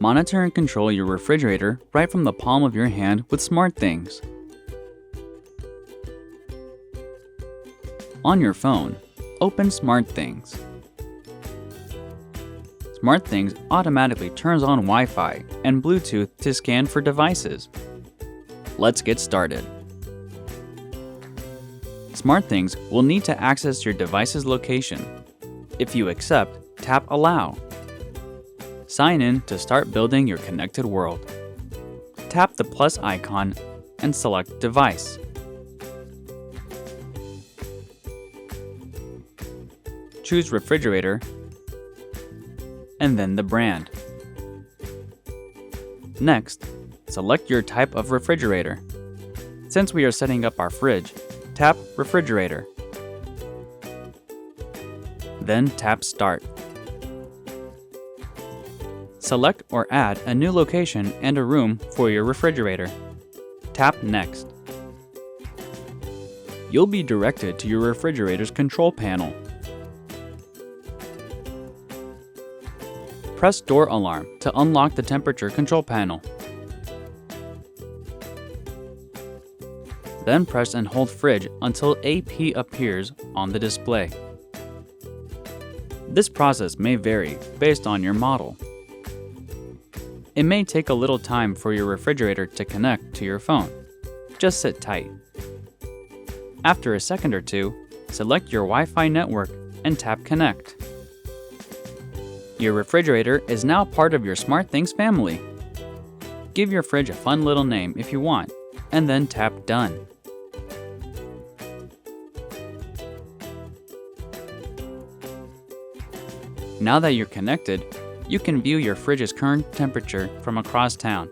Monitor and control your refrigerator right from the palm of your hand with SmartThings. On your phone, open SmartThings. SmartThings automatically turns on Wi-Fi and Bluetooth to scan for devices. Let's get started. SmartThings will need to access your device's location. If you accept, tap Allow. Sign in to start building your connected world. Tap the plus icon and select Device. Choose Refrigerator and then the brand. Next, select your type of refrigerator. Since we are setting up our fridge, tap Refrigerator. Then tap Start. Select or add a new location and a room for your refrigerator. Tap Next. You'll be directed to your refrigerator's control panel. Press Door Alarm to unlock the temperature control panel. Then press and hold Fridge until AP appears on the display. This process may vary based on your model. It may take a little time for your refrigerator to connect to your phone. Just sit tight. After a second or two, select your Wi-Fi network and tap Connect. Your refrigerator is now part of your SmartThings family. Give your fridge a fun little name if you want, and then tap Done. Now that you're connected, you can view your fridge's current temperature from across town.